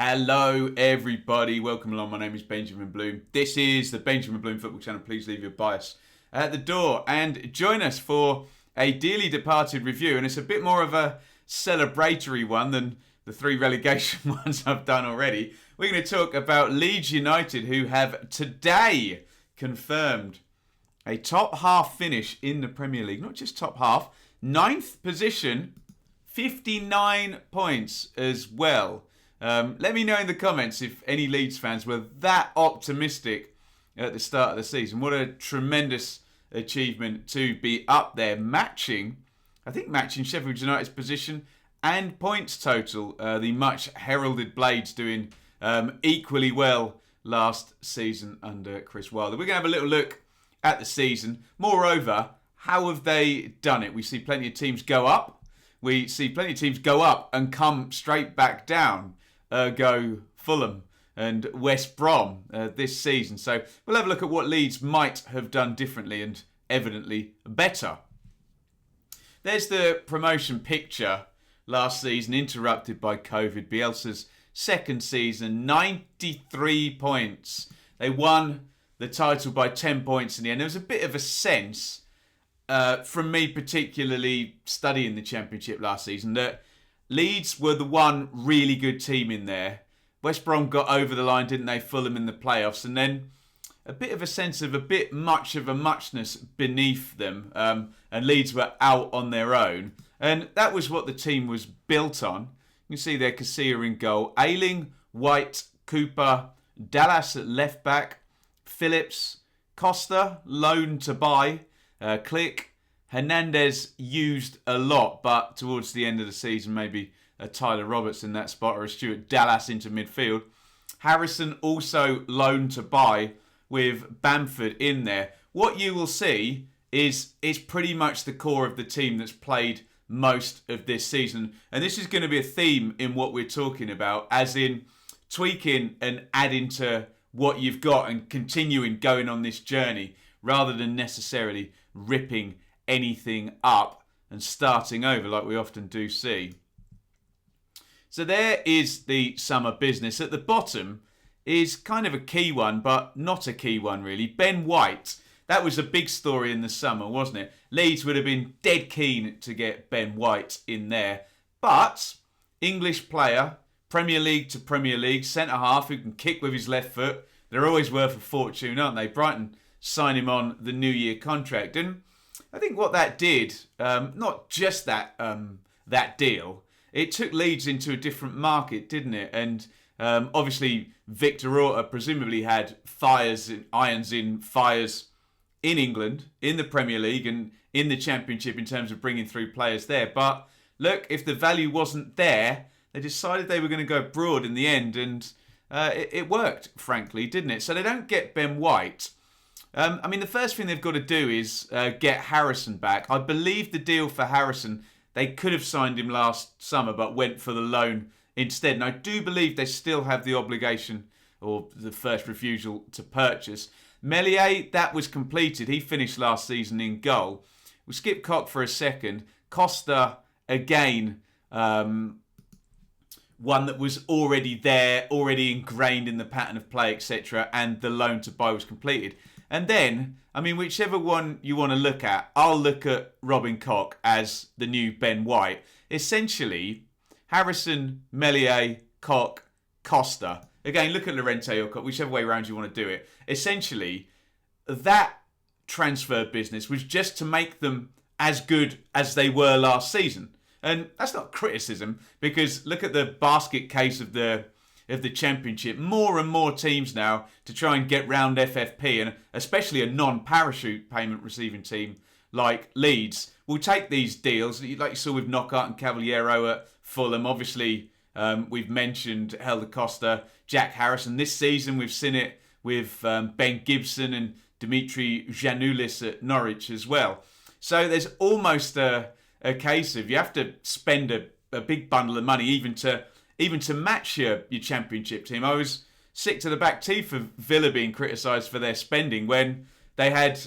Hello everybody, welcome along. My name is Benjamin Bloom. This is the Benjamin Bloom Football Channel. Please leave your bias at the door and join us for a dearly departed review. And it's a bit more of a celebratory one than the three relegation ones I've done already. We're going to talk about Leeds United, who have today confirmed a top half finish in the Premier League. Not just top half, 9th position, 59 points as well. Let me know in the comments if any Leeds fans were that optimistic at the start of the season. What a tremendous achievement to be up there, matching Sheffield United's position and points total. The much heralded Blades doing equally well last season under Chris Wilder. We're going to have a little look at the season. Moreover, how have they done it? We see plenty of teams go up. We see plenty of teams go up and come straight back down. Go Fulham and West Brom this season. So we'll have a look at what Leeds might have done differently and evidently better. There's the promotion picture last season, interrupted by COVID. Bielsa's second season, 93 points. They won the title by 10 points in the end. There was a bit of a sense from me, particularly studying the Championship last season, that Leeds were the one really good team in there. West Brom got over the line, didn't they? Fulham in the playoffs. And then a bit of a sense of a bit much of a muchness beneath them. And Leeds were out on their own. And that was what the team was built on. You can see there Casilla in goal. Ayling, White, Cooper, Dallas at left back. Phillips, Costa, loan to buy. Click. Hernandez used a lot, but towards the end of the season, maybe a Tyler Roberts in that spot or a Stuart Dallas into midfield. Harrison also loaned to buy with Bamford in there. What you will see is pretty much the core of the team that's played most of this season. And this is going to be a theme in what we're talking about, as in tweaking and adding to what you've got and continuing going on this journey rather than necessarily ripping anything up and starting over like we often do see. So there is the summer business. At the bottom is kind of a key one, but not a key one really. Ben White, that was a big story in the summer, wasn't it? Leeds would have been dead keen to get Ben White in there. But English player, Premier League to Premier League, centre-half who can kick with his left foot. They're always worth a fortune, aren't they? Brighton sign him on the New Year contract. And I think what that did, not just that deal, it took Leeds into a different market, didn't it? And obviously Victor Orta presumably had irons in fires in England, in the Premier League and in the Championship in terms of bringing through players there. But look, if the value wasn't there, they decided they were going to go abroad in the end, and it worked, frankly, didn't it? So they don't get Ben White. The first thing they've got to do is get Harrison back. I believe the deal for Harrison, they could have signed him last summer, but went for the loan instead. And I do believe they still have the obligation or the first refusal to purchase. Meslier, that was completed. He finished last season in goal. We'll skip Cock for a second. Costa, again, one that was already there, already ingrained in the pattern of play, etc. And the loan to buy was completed. And then, whichever one you want to look at, I'll look at Robin Koch as the new Ben White. Essentially, Harrison, Meslier, Koch, Costa. Again, look at Llorente or Koch, whichever way around you want to do it. Essentially, that transfer business was just to make them as good as they were last season. And that's not criticism, because look at the basket case of the Championship. More and more teams now to try and get round FFP, and especially a non-parachute payment receiving team like Leeds will take these deals, like you saw with Knockout and Cavaliero at Fulham. Obviously, we've mentioned Helder Costa, Jack Harrison. This season we've seen it with Ben Gibson and Dimitri Giannoulis at Norwich as well. So there's almost a case of you have to spend a big bundle of money even to match your Championship team. I was sick to the back teeth of Villa being criticised for their spending when they had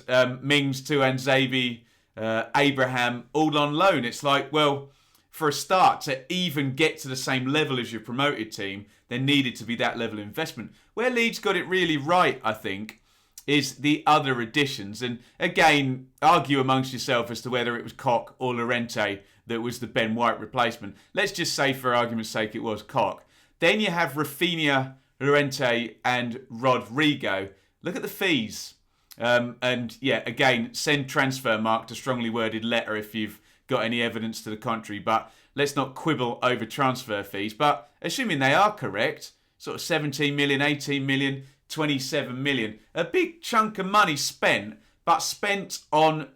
Mings, Tuanzebe, Abraham all on loan. It's like, well, for a start, to even get to the same level as your promoted team, there needed to be that level of investment. Where Leeds got it really right, I think, is the other additions. And again, argue amongst yourself as to whether it was Koch or Llorente that was the Ben White replacement. Let's just say, for argument's sake, it was Koch. Then you have Rafinha, Llorente and Rodrigo. Look at the fees. And yeah, again, send transfer mark to strongly worded letter if you've got any evidence to the contrary. But let's not quibble over transfer fees. But assuming they are correct, sort of 17 million, 18 million, 27 million. A big chunk of money spent, but spent on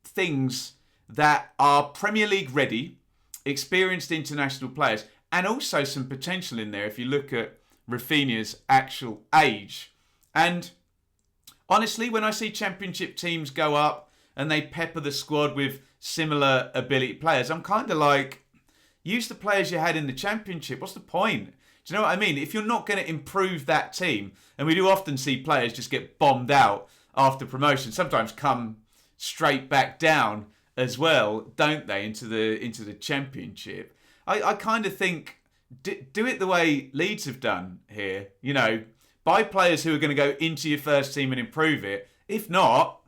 things that are Premier League ready, experienced international players, and also some potential in there if you look at Rafinha's actual age. And honestly, when I see Championship teams go up and they pepper the squad with similar ability players, I'm kind of like, use the players you had in the Championship. What's the point? Do you know what I mean? If you're not going to improve that team, and we do often see players just get bombed out after promotion, sometimes come straight back down as well, don't they, into the Championship? I kind of think, do it the way Leeds have done here. You know, buy players who are going to go into your first team and improve it. If not,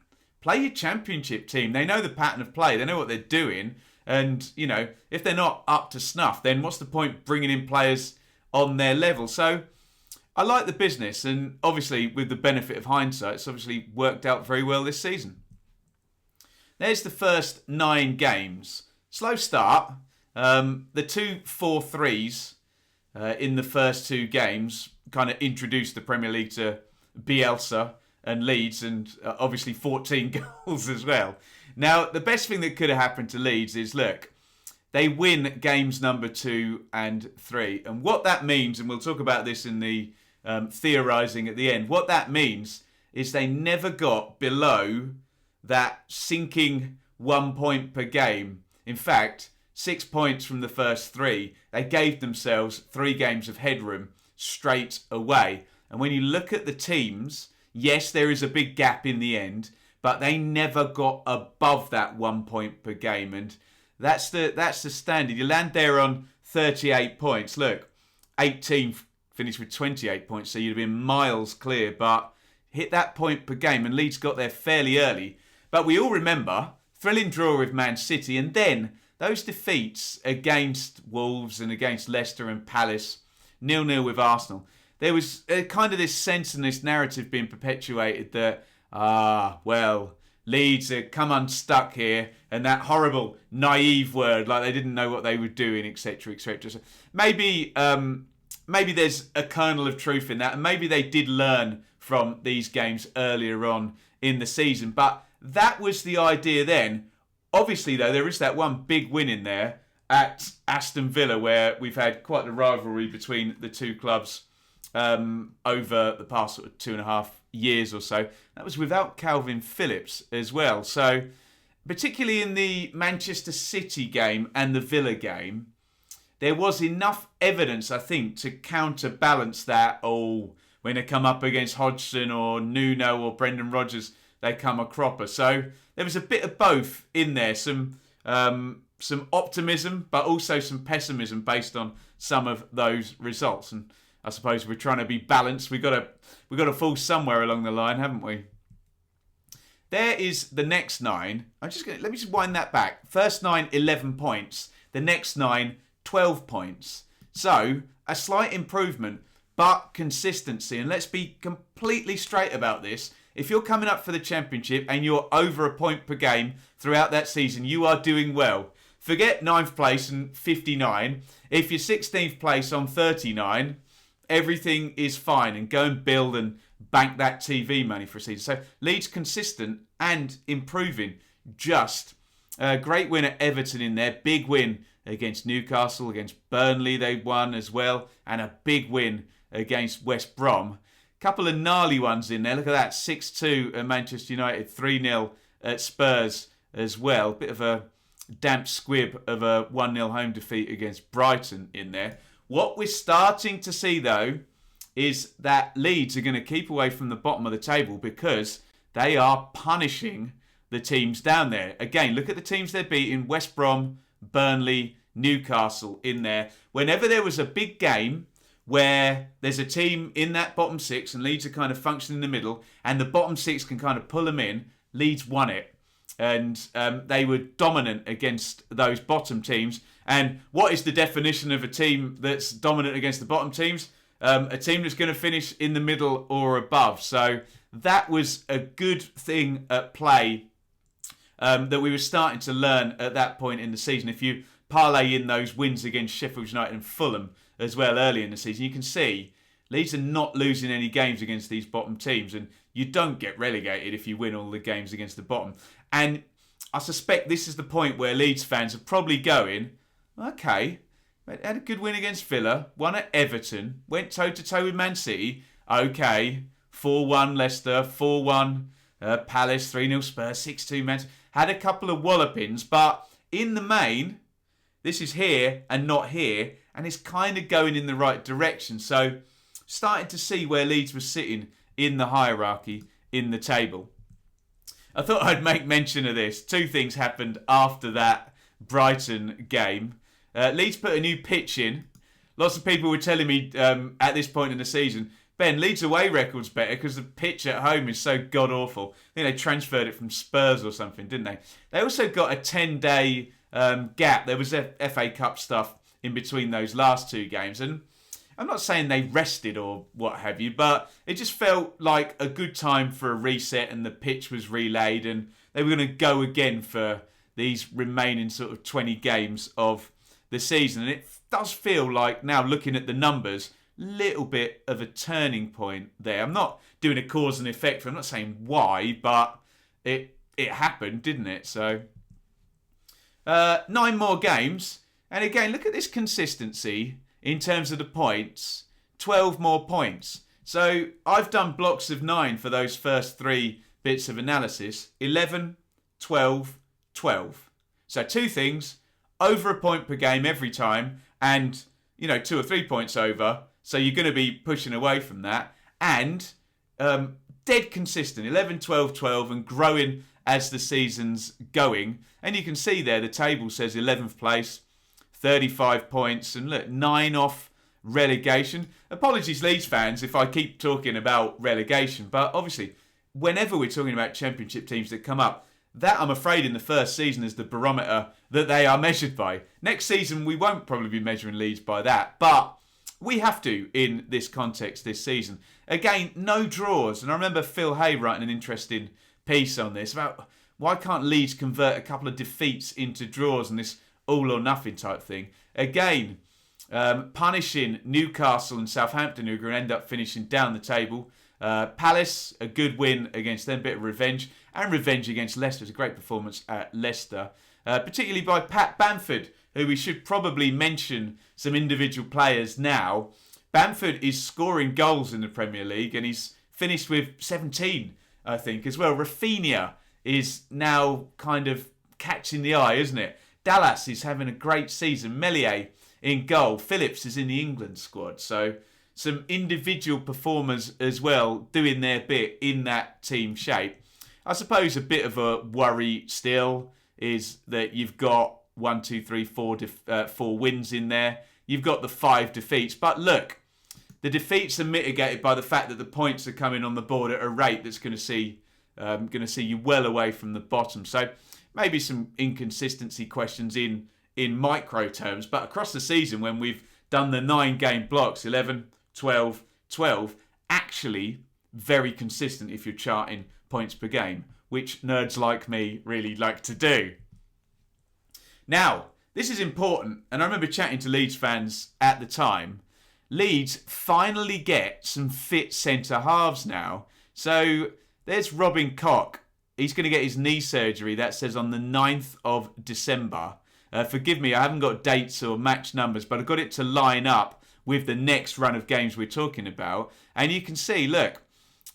play your Championship team. They know the pattern of play. They know what they're doing. And, you know, if they're not up to snuff, then what's the point bringing in players on their level? So I like the business. And obviously, with the benefit of hindsight, it's obviously worked out very well this season. There's the first 9 games. Slow start. The 2 4-3s in the first 2 games kind of introduced the Premier League to Bielsa and Leeds, and obviously 14 goals as well. Now, the best thing that could have happened to Leeds is, look, they win games number 2 and 3. And what that means, and we'll talk about this in the theorising at the end, what that means is they never got below that sinking 1 point per game. In fact, 6 points from the first 3. They gave themselves 3 games of headroom straight away. And when you look at the teams, yes, there is a big gap in the end, but they never got above that 1 point per game. And that's the standard. You land there on 38 points. Look, 18 finished with 28 points, so you'd have been miles clear, but hit that point per game, and Leeds got there fairly early. But we all remember, thrilling draw with Man City, and then those defeats against Wolves and against Leicester and Palace, 0-0 with Arsenal. There was kind of this sense and this narrative being perpetuated that, well, Leeds had come unstuck here, and that horrible naive word, like they didn't know what they were doing, etc., etc. So maybe there's a kernel of truth in that, and maybe they did learn from these games earlier on in the season. But that was the idea then. Obviously, though, there is that one big win in there at Aston Villa, where we've had quite a rivalry between the two clubs over the past sort of 2.5 years or so. That was without Calvin Phillips as well. So, particularly in the Manchester City game and the Villa game, there was enough evidence, I think, to counterbalance that, when they come up against Hodgson or Nuno or Brendan Rodgers, they come a cropper. So there was a bit of both in there, some optimism, but also some pessimism based on some of those results. And I suppose we're trying to be balanced. We've got to fall somewhere along the line, haven't we? There is the next 9. Let me just wind that back. First 9, 11 points. The next 9, 12 points. So a slight improvement, but consistency. And let's be completely straight about this. If you're coming up for the Championship and you're over a point per game throughout that season, you are doing well. Forget 9th place and 59. If you're 16th place on 39, everything is fine. And go and build and bank that TV money for a season. So Leeds consistent and improving. Just a great win at Everton in there. Big win against Newcastle, against Burnley they won as well. And a big win against West Brom. Couple of gnarly ones in there. Look at that. 6-2 at Manchester United. 3-0 at Spurs as well. Bit of a damp squib of a 1-0 home defeat against Brighton in there. What we're starting to see, though, is that Leeds are going to keep away from the bottom of the table because they are punishing the teams down there. Again, look at the teams they're beating. West Brom, Burnley, Newcastle in there. Whenever there was a big game where there's a team in that bottom six and Leeds are kind of functioning in the middle and the bottom six can kind of pull them in, Leeds won it. And they were dominant against those bottom teams. And what is the definition of a team that's dominant against the bottom teams? A team that's going to finish in the middle or above. So that was a good thing at play that we were starting to learn at that point in the season. If you parlay in those wins against Sheffield United and Fulham as well early in the season, you can see Leeds are not losing any games against these bottom teams. And you don't get relegated if you win all the games against the bottom. And I suspect this is the point where Leeds fans are probably going, okay, had a good win against Villa, won at Everton, went toe-to-toe with Man City. Okay, 4-1 Leicester, 4-1 Palace, 3-0 Spurs, 6-2 Man City. Had a couple of wallopings, but in the main, this is here and not here, and it's kind of going in the right direction. So, starting to see where Leeds was sitting in the hierarchy in the table. I thought I'd make mention of this. Two things happened after that Brighton game. Leeds put a new pitch in. Lots of people were telling me at this point in the season, Ben, Leeds away record's better because the pitch at home is so god-awful. I think they transferred it from Spurs or something, didn't they? They also got a 10-day gap. There was FA Cup stuff in between those last two games. And I'm not saying they rested or what have you, but it just felt like a good time for a reset and the pitch was relayed and they were going to go again for these remaining sort of 20 games of the season. And it does feel like, now looking at the numbers, little bit of a turning point there. I'm not doing a cause and effect for, I'm not saying why, but it happened, didn't it? So 9 more games. And again, look at this consistency in terms of the points. 12 more points. So I've done blocks of 9 for those first 3 bits of analysis. 11, 12, 12. So 2 things. Over a point per game every time. And, 2 or 3 points over. So you're going to be pushing away from that. And dead consistent. 11, 12, 12 and growing as the season's going. And you can see there the table says 11th place, 35 points. And look, 9 off relegation. Apologies, Leeds fans, if I keep talking about relegation. But obviously, whenever we're talking about championship teams that come up, that, I'm afraid, in the first season is the barometer that they are measured by. Next season, we won't probably be measuring Leeds by that. But we have to in this context this season. Again, no draws. And I remember Phil Hay writing an interesting piece on this about why can't Leeds convert a couple of defeats into draws and this all or nothing type thing. Again, punishing Newcastle and Southampton, who are going to end up finishing down the table. Palace, a good win against them, bit of revenge. And revenge against Leicester. It's a great performance at Leicester. Particularly by Pat Bamford, who we should probably mention some individual players now. Bamford is scoring goals in the Premier League and he's finished with 17, I think, as well. Rafinha is now kind of catching the eye, isn't it? Dallas is having a great season. Meslier in goal. Phillips is in the England squad. So some individual performers as well doing their bit in that team shape. I suppose a bit of a worry still is that you've got 4 wins in there. You've got the 5 defeats. But look, the defeats are mitigated by the fact that the points are coming on the board at a rate that's going to see you well away from the bottom. So maybe some inconsistency questions in micro terms. But across the season, when we've done the 9-game blocks, 11, 12, 12, actually very consistent if you're charting points per game, which nerds like me really like to do. Now, this is important, and I remember chatting to Leeds fans at the time. Leeds finally get some fit centre-halves now. So there's Hembling-Cook. He's going to get his knee surgery, that says on the 9th of December. Forgive me, I haven't got dates or match numbers, but I've got it to line up with the next run of games we're talking about. And you can see, look,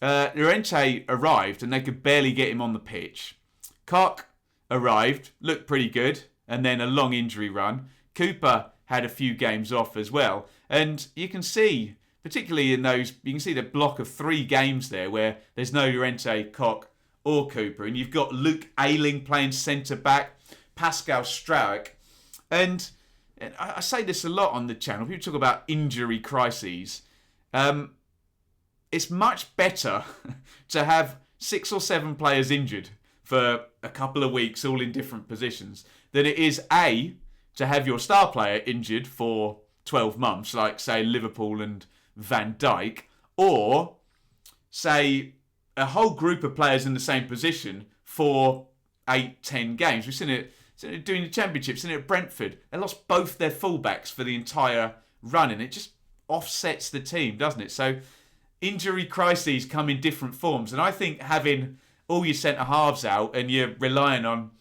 Llorente arrived and they could barely get him on the pitch. Cock arrived, looked pretty good, and then a long injury run. Cooper had a few games off as well. And you can see, particularly in those, you can see the block of 3 games there where there's no Llorente, Cock or Cooper. And you've got Luke Ayling playing centre-back, Pascal Struijk. And and I say this a lot on the channel, people talk about injury crises. It's much better to have 6 or 7 players injured for a couple of weeks, all in different positions, than it is, A, to have your star player injured for 12 months, like, say, Liverpool and Van Dijk, or, say, a whole group of players in the same position for 8-10 games. We've seen it doing the Championship, seen it at Brentford. They lost both their fullbacks for the entire run, and it just offsets the team, doesn't it? So injury crises come in different forms, and I think having all your centre-halves out and you're relying on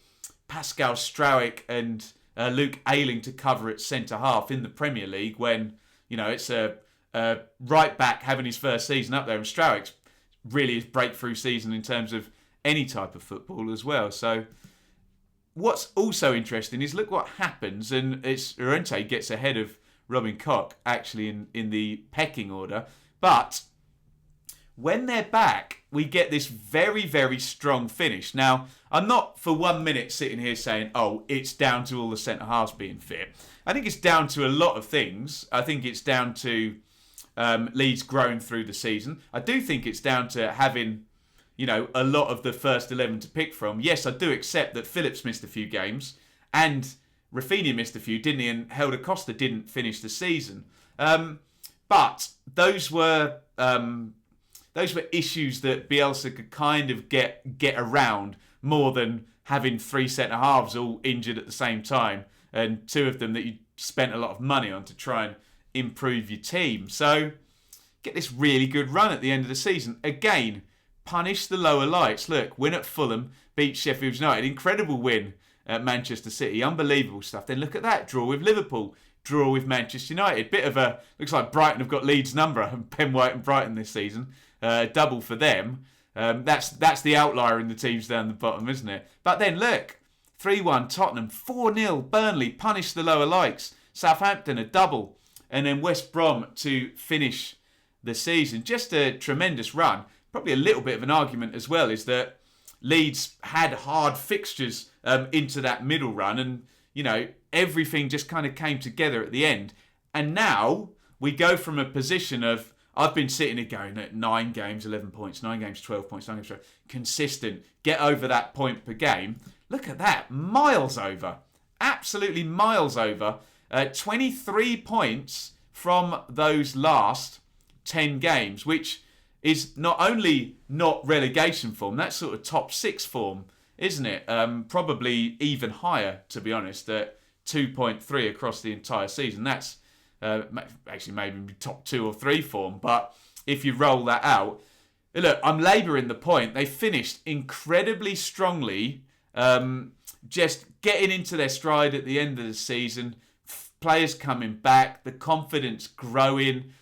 Pascal Struijk and Luke Ayling to cover at centre-half in the Premier League when, it's a right-back having his first season up there, and Struijk's really his breakthrough season in terms of any type of football as well. So what's also interesting is look what happens, and it's Llorente gets ahead of Robin Koch actually in the pecking order. But when they're back, we get this very, very strong finish. Now, I'm not for 1 minute sitting here saying, oh, it's down to all the centre-halves being fit. I think it's down to a lot of things. I think it's down to Leeds growing through the season. I do think it's down to having, a lot of the first 11 to pick from. Yes, I do accept that Phillips missed a few games and Rafinha missed a few, didn't he? And Helder Costa didn't finish the season. But those were issues that Bielsa could kind of get around more than having 3 centre-halves all injured at the same time and 2 of them that you spent a lot of money on to try and improve your team. So get this really good run at the end of the season. Again, punish the lower lights. Look, win at Fulham, beat Sheffield United. Incredible win at Manchester City. Unbelievable stuff. Then look at that. Draw with Liverpool. Draw with Manchester United. Bit of a... Looks like Brighton have got Leeds' number. Ben White and Brighton this season. Double for them. That's the outlier in the teams down the bottom, isn't it? But then look. 3-1 Tottenham. 4-0 Burnley. Punish the lower lights. Southampton a double. And then West Brom to finish the season. Just a tremendous run. Probably a little bit of an argument as well is that Leeds had hard fixtures into that middle run, and everything just kind of came together at the end. And now we go from a position of, I've been sitting here going at 9 games, 11 points, 9 games, 12 points, 9 games, 12, consistent, get over that point per game. Look at that, miles over, absolutely miles over. 23 points from those last 10 games, which is not only not relegation form, that's sort of top 6 form, isn't it? Probably even higher, to be honest, at 2.3 across the entire season. That's actually maybe top 2 or 3 form, but if you roll that out, look, I'm labouring the point. They finished incredibly strongly, just getting into their stride at the end of the season, players coming back, the confidence growing,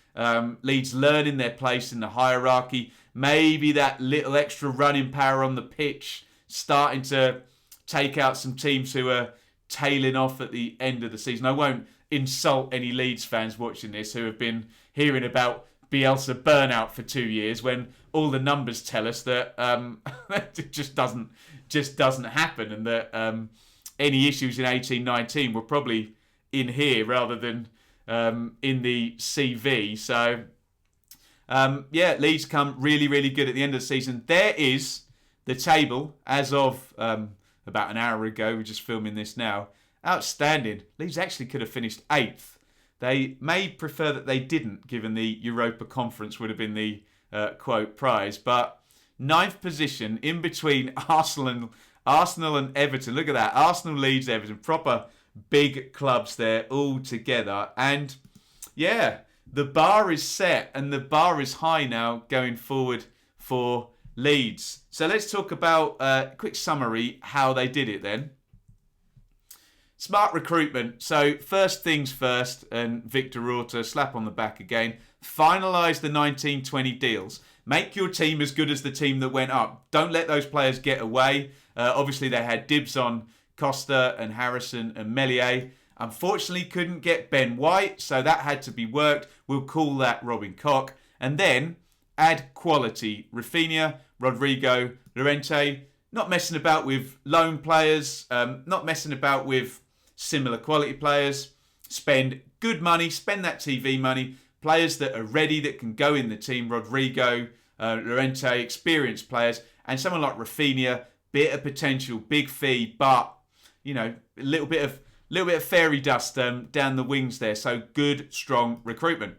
Leeds learning their place in the hierarchy, maybe that little extra running power on the pitch starting to take out some teams who are tailing off at the end of the season. I won't insult any Leeds fans watching this who have been hearing about Bielsa burnout for 2 years when all the numbers tell us that it just doesn't happen, and that any issues in 18-19 were probably in here rather than in the CV. So, Leeds come really, really good at the end of the season. There is the table as of about an hour ago. We're just filming this now. Outstanding. Leeds actually could have finished 8th. They may prefer that they didn't, given the Europa Conference would have been the quote prize. But 9th position in between Arsenal and Everton. Look at that. Arsenal, Leeds, Everton. Proper big clubs there all together. And yeah, the bar is set and the bar is high now going forward for Leeds. So let's talk about a quick summary how they did it then. Smart recruitment. So first things first, and Victor Orta, slap on the back again. Finalise the 19-20 deals. Make your team as good as the team that went up. Don't let those players get away. Obviously they had dibs on Costa and Harrison and Meslier. Unfortunately couldn't get Ben White, so that had to be worked. We'll call that Robin Koch. And then add quality. Rafinha, Rodrigo, Llorente. Not messing about with loan players. Not messing about with similar quality players. spend good money, spend that TV money, players that are ready, that can go in the team, Rodrigo, Llorente, experienced players, and someone like Rafinha, bit of potential, big fee, but, you know, a little bit of fairy dust down the wings there. So good, strong recruitment.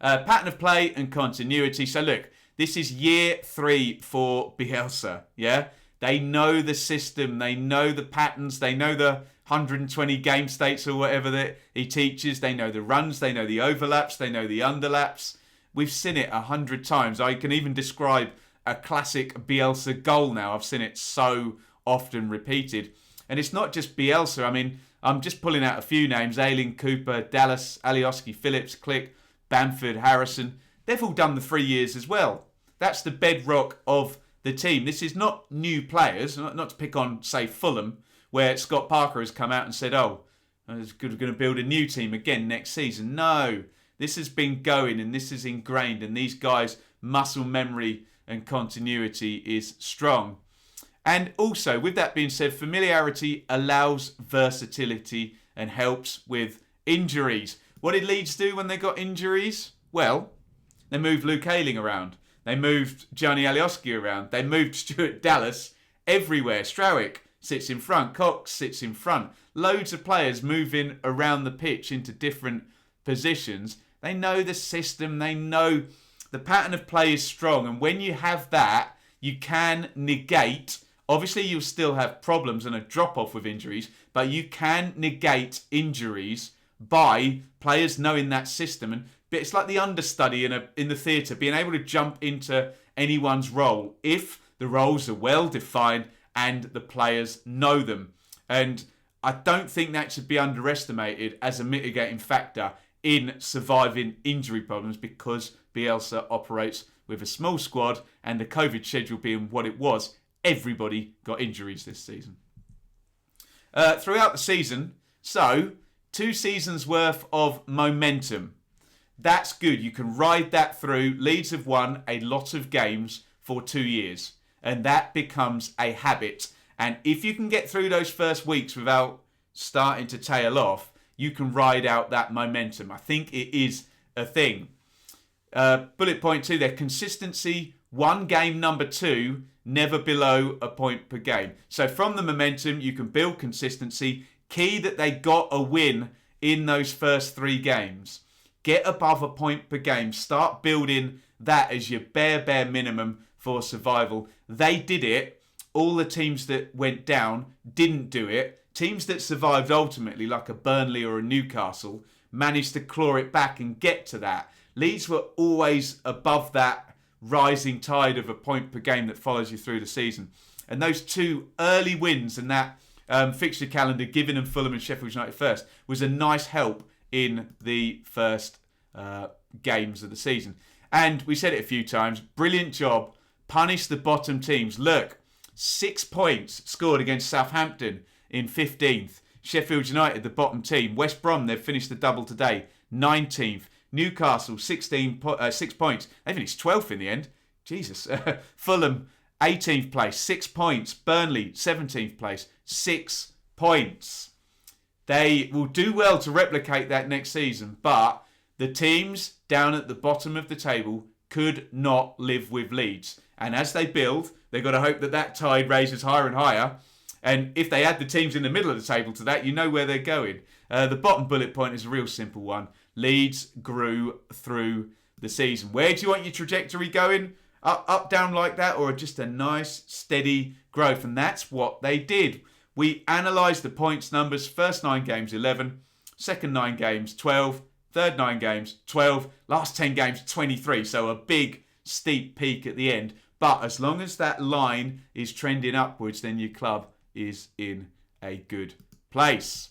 Pattern of play and continuity. So look, this is year 3 for Bielsa, yeah? They know the system, they know the patterns, they know the 120 game states or whatever that he teaches. They know the runs, they know the overlaps, they know the underlaps. We've seen it 100 times. I can even describe a classic Bielsa goal now. I've seen it so often repeated. And it's not just Bielsa. I mean, I'm just pulling out a few names. Ailing, Cooper, Dallas, Alioski, Phillips, Click, Bamford, Harrison. They've all done the 3 years as well. That's the bedrock of the team. This is not new players, not to pick on, say, Fulham, where Scott Parker has come out and said, oh, we're going to build a new team again next season. No, this has been going and this is ingrained, and these guys' muscle memory and continuity is strong. And also, with that being said, familiarity allows versatility and helps with injuries. What did Leeds do when they got injuries? Well, they moved Luke Ayling around. They moved Gianni Alioski around. They moved Stuart Dallas everywhere. Strowick sits in front. Cox sits in front. Loads of players moving around the pitch into different positions. They know the system. They know the pattern of play is strong. And when you have that, you can negate. Obviously, you'll still have problems and a drop-off with injuries, but you can negate injuries by players knowing that system. But it's like the understudy in the theatre, being able to jump into anyone's role if the roles are well defined and the players know them. And I don't think that should be underestimated as a mitigating factor in surviving injury problems, because Bielsa operates with a small squad, and the COVID schedule being what it was, everybody got injuries this season. Throughout the season, so 2 seasons worth of momentum. That's good. You can ride that through. Leeds have won a lot of games for 2 years, and that becomes a habit. And if you can get through those first weeks without starting to tail off, you can ride out that momentum. I think it is a thing. Bullet point 2 there, consistency. 1 game number 2, never below a point per game. So from the momentum, you can build consistency. Key that they got a win in those first 3 games. Get above a point per game. Start building that as your bare minimum for survival. They did it. All the teams that went down didn't do it. Teams that survived ultimately, like a Burnley or a Newcastle, managed to claw it back and get to that. Leeds were always above that rising tide of a point per game that follows you through the season. And those 2 early wins and that fixture calendar, giving them Fulham and Sheffield United first, was a nice help in the first games of the season. And we said it a few times, brilliant job, punish the bottom teams. Look, 6 points scored against Southampton in 15th. Sheffield United, the bottom team. West Brom, they've finished the double today, 19th. Newcastle, 6 points. They finished 12th in the end. Jesus. Fulham, 18th place, 6 points. Burnley, 17th place, 6 points. They will do well to replicate that next season, but the teams down at the bottom of the table could not live with Leeds. And as they build, they've got to hope that that tide raises higher and higher. And if they add the teams in the middle of the table to that, you know where they're going. The bottom bullet point is a real simple one. Leeds grew through the season. Where do you want your trajectory going? Up, down like that, or just a nice, steady growth? And that's what they did. We analysed the points numbers. First 9 games, 11. Second 9 games, 12. Third 9 games, 12. Last 10 games, 23. So a big, steep peak at the end. But as long as that line is trending upwards, then your club is in a good place.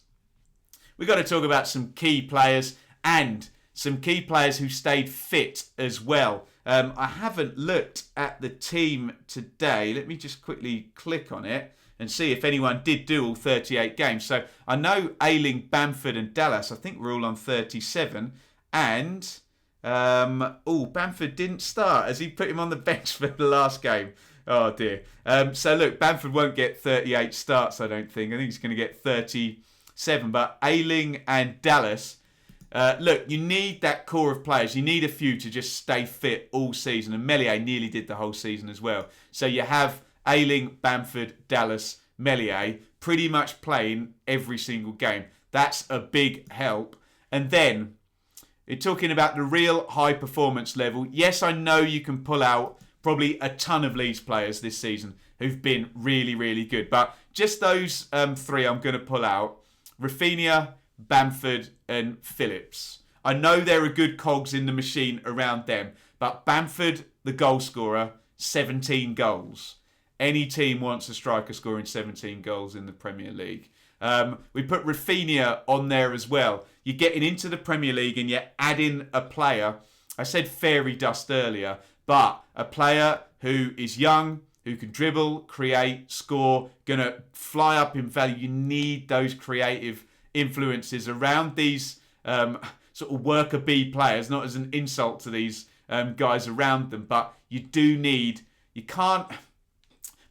We've got to talk about some key players and some key players who stayed fit as well. I haven't looked at the team today. Let me just quickly click on it and see if anyone did do all 38 games. So I know Ailing, Bamford and Dallas, I think we're all on 37. And, Bamford didn't start as he put him on the bench for the last game. Oh dear. So look, Bamford won't get 38 starts, I don't think. I think he's going to get 30 7, but Ailing and Dallas. Look, you need that core of players. You need a few to just stay fit all season. And Meslier nearly did the whole season as well. So you have Ailing, Bamford, Dallas, Meslier pretty much playing every single game. That's a big help. And then, you're talking about the real high performance level. Yes, I know you can pull out probably a ton of Leeds players this season who've been really, really good. But just those 3 I'm going to pull out. Rafinha, Bamford and Phillips. I know there are good cogs in the machine around them. But Bamford, the goal scorer, 17 goals. Any team wants a striker scoring 17 goals in the Premier League. We put Rafinha on there as well. You're getting into the Premier League and you're adding a player. I said fairy dust earlier, but a player who is young, who can dribble, create, score, going to fly up in value. You need those creative influences around these sort of worker bee players, not as an insult to these guys around them, but you do need, you can't,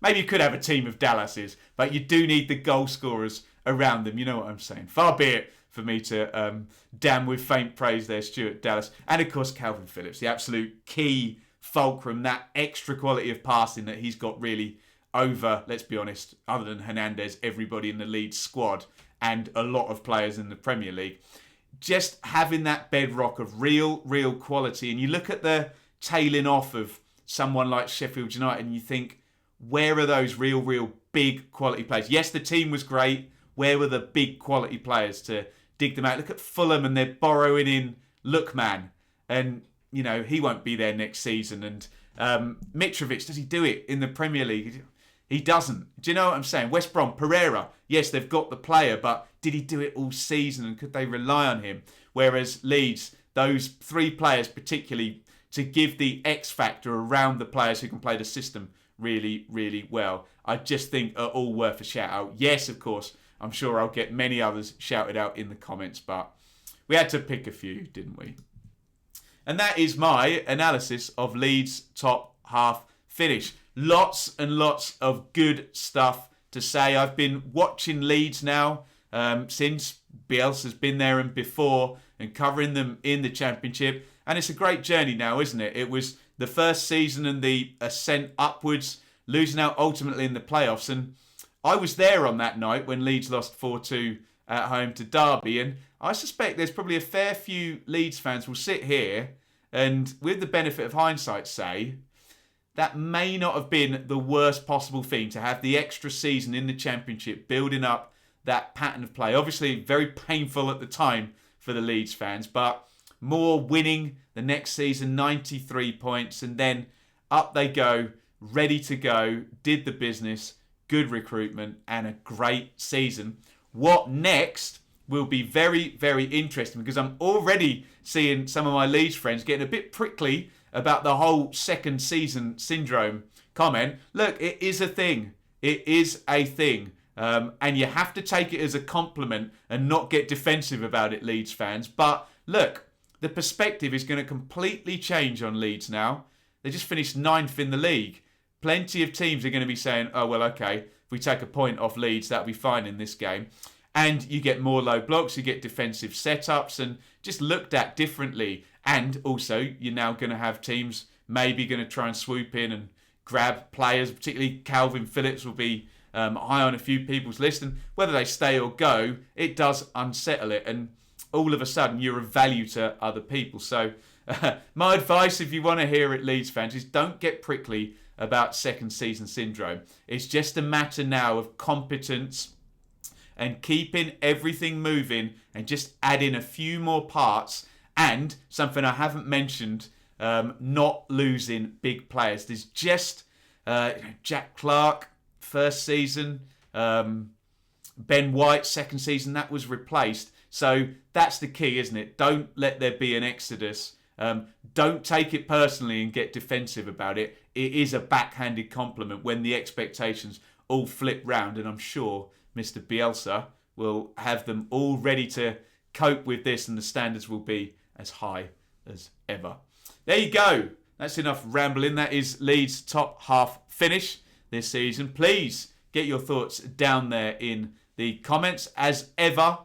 maybe you could have a team of Dallases, but you do need the goal scorers around them. You know what I'm saying? Far be it for me to damn with faint praise there, Stuart Dallas. And of course, Calvin Phillips, the absolute key fulcrum, that extra quality of passing that he's got really over, let's be honest, other than Hernandez, everybody in the Leeds squad and a lot of players in the Premier League. Just having that bedrock of real quality. And you look at the tailing off of someone like Sheffield United and you think, where are those real big quality players? Yes, the team was great. Where were the big quality players to dig them out? Look at Fulham and they're borrowing in Lookman. And, you know, he won't be there next season. And Mitrovic, does he do it in the Premier League? He doesn't. Do you know what I'm saying? West Brom, Pereira. Yes, they've got the player, but did he do it all season and could they rely on him? Whereas Leeds, those 3 players particularly, to give the X factor around the players who can play the system really well, I just think are all worth a shout out. Yes, of course, I'm sure I'll get many others shouted out in the comments, but we had to pick a few, didn't we? And that is my analysis of Leeds' top half finish. Lots and lots of good stuff to say. I've been watching Leeds now since Bielsa's been there and before and covering them in the Championship. And it's a great journey now, isn't it? It was the first season and the ascent upwards, losing out ultimately in the playoffs. And I was there on that night when Leeds lost 4-2 at home to Derby. And I suspect there's probably a fair few Leeds fans will sit here and, with the benefit of hindsight, say that may not have been the worst possible thing to have the extra season in the Championship, building up that pattern of play. Obviously, very painful at the time for the Leeds fans, but more winning the next season, 93 points, and then up they go, ready to go, did the business, good recruitment, and a great season. What next will be very interesting, because I'm already seeing some of my Leeds friends getting a bit prickly about the whole second season syndrome comment. Look, it is a thing. It is a thing. And you have to take it as a compliment and not get defensive about it, Leeds fans. But look, the perspective is going to completely change on Leeds now. They just finished 9th in the league. Plenty of teams are going to be saying, oh, well, okay, if we take a point off Leeds, that'll be fine in this game. And you get more low blocks, you get defensive setups and just looked at differently. And also, you're now going to have teams maybe going to try and swoop in and grab players, particularly Calvin Phillips will be high on a few people's list. And whether they stay or go, it does unsettle it. And all of a sudden, you're of value to other people. So my advice, if you want to hear it, Leeds fans, is don't get prickly about second season syndrome. It's just a matter now of competence and keeping everything moving and just adding a few more parts. And something I haven't mentioned, not losing big players. There's just Jack Clark, first season, Ben White, second season, that was replaced. So that's the key, isn't it? Don't let there be an exodus. Don't take it personally and get defensive about it. It is a backhanded compliment when the expectations all flip round. And I'm sure Mr. Bielsa will have them all ready to cope with this and the standards will be as high as ever. There you go. That's enough rambling. That is Leeds' top half finish this season. Please get your thoughts down there in the comments. As ever,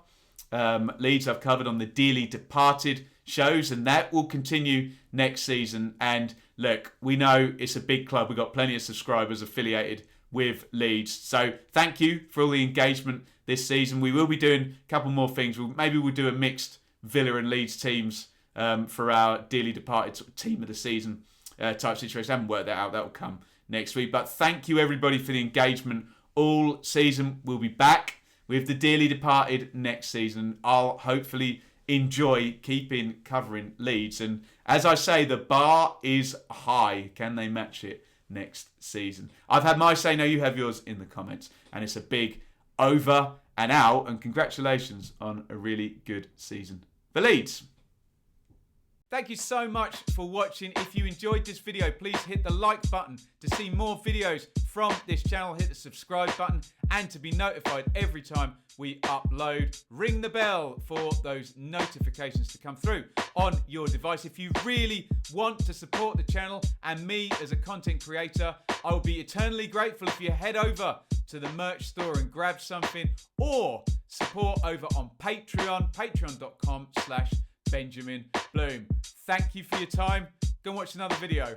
Leeds I've covered on the dearly departed shows, and that will continue next season. And look, we know it's a big club. We've got plenty of subscribers affiliated with Leeds. So thank you for all the engagement this season. We will be doing a couple more things. Maybe we'll do a mixed Villa and Leeds teams for our dearly departed sort of team of the season type situation. I haven't worked that out. That will come next week. But thank you everybody for the engagement all season. We'll be back with the dearly departed next season. I'll hopefully enjoy keeping covering Leeds. And as I say, the bar is high. Can they match it next season? I've had my say. Now you have yours in the comments. And it's a big over and out. And congratulations on a really good season for Leeds. Thank you so much for watching. If you enjoyed this video, please hit the like button to see more videos from this channel. Hit the subscribe button and to be notified every time we upload. Ring the bell for those notifications to come through on your device. If you really want to support the channel and me as a content creator, I will be eternally grateful if you head over to the merch store and grab something, or support over on Patreon, patreon.com/Benjamin Bloom. Thank you for your time. Go and watch another video.